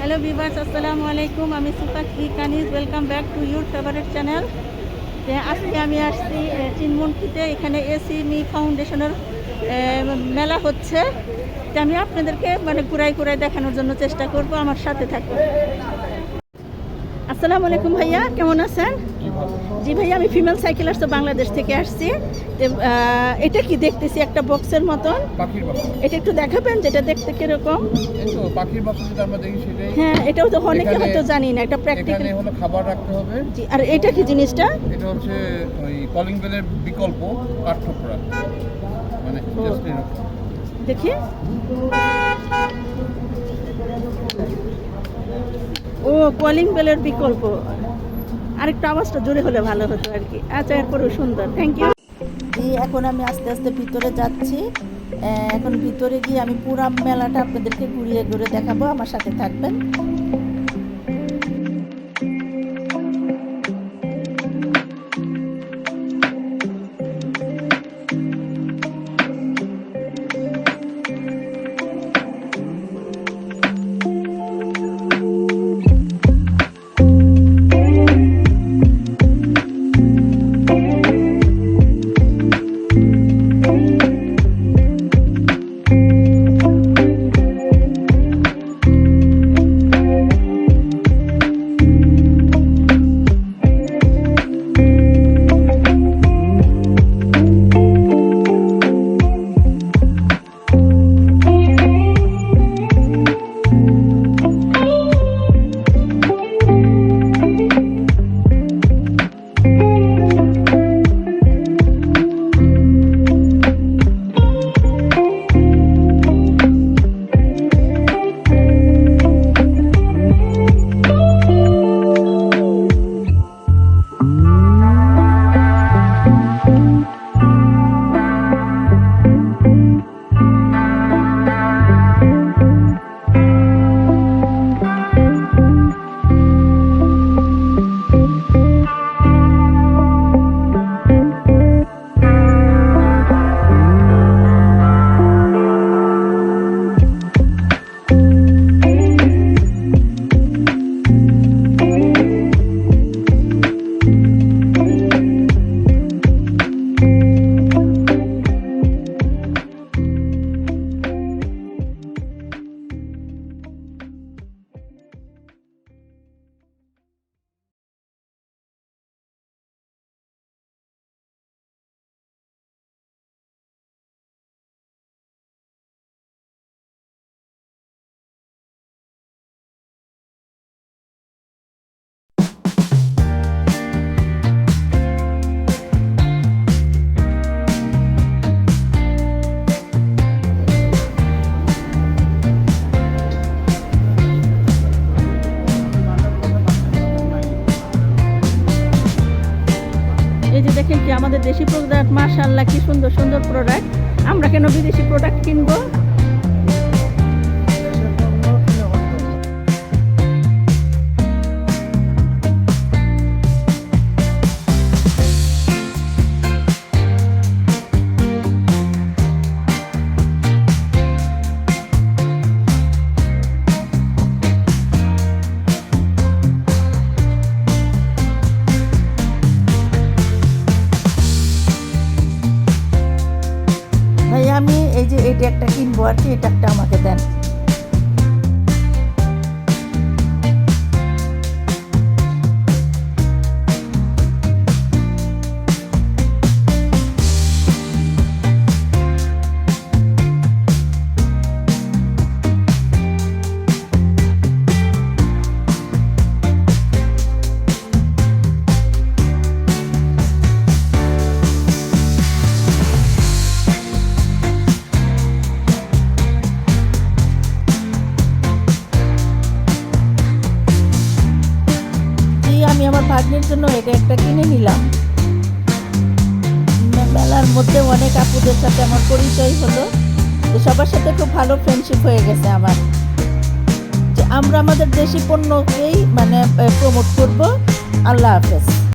Hello viewers, আসসালামু আলাইকুম। আমি Sufat Kaniz. Welcome back to your favourite channel. আজকে আমি আসছি চিনমুনকিতে। এখানে এসিমি ফাউন্ডেশনের মেলা হচ্ছে। আমি আপনাদেরকে ঘুরাই দেখানোর জন্য চেষ্টা করব। আমার সাথে থাকুন। আসসালামু আলাইকুম ভাইয়া, কেমন আছেন? জি ভাইয়া, আমি ফিমেল সাইকেলার্স বাংলাদেশ থেকে আসছি। এটা কি দেখতেছি একটা বক্সের মতন, এটা একটু দেখাবেন যেটা দেখতে কিরকম? পাখির বক্স যেটা আমরা দেখি সেটাই। হ্যাঁ, এটাও তো অনেকে হয়তো জানি না, এটা প্র্যাকটিক্যাল। এখানে হলো খাবার রাখতে হবে। জি, আর এটা কি জিনিসটা? এটা হচ্ছে ওই কলিং বেলের বিকল্প কাঠঠোকরা, মানে জাস্ট এরকম। দেখি। ও, কলিং বেলের বিকল্প। আরেকটা আওয়াজটা জোরে হলে ভালো হতো আর কি। আচ্ছা, এরপরেও সুন্দর, থ্যাংক ইউ। এখন আমি আস্তে আস্তে ভিতরে যাচ্ছি। এখন ভিতরে গিয়ে আমি পুরো মেলাটা আপনাদেরকে ঘুরিয়ে ঘুরে দেখাবো। আমার সাথে থাকবেন। এই যে দেখেন কি আমাদের দেশি প্রোডাক্ট, মাশাআল্লাহ কি সুন্দর সুন্দর প্রোডাক্ট। আমরা কেন বিদেশি প্রোডাক্ট কিনবো? ভাই, আমি এই যে এটা একটা কিনবো আর কি, এটা একটা আমাকে দেন। আমি আমার ভাগ্নের জন্য এটা একটা কিনে নিলাম। মেলার মধ্যে অনেক আপুদের সাথে আমার পরিচয় হলো, তো সবার সাথে খুব ভালো ফ্রেন্ডশিপ হয়ে গেছে আমার। যে আমরা আমাদের দেশি পণ্যকেই প্রমোট করব। আল্লাহ হাফেজ।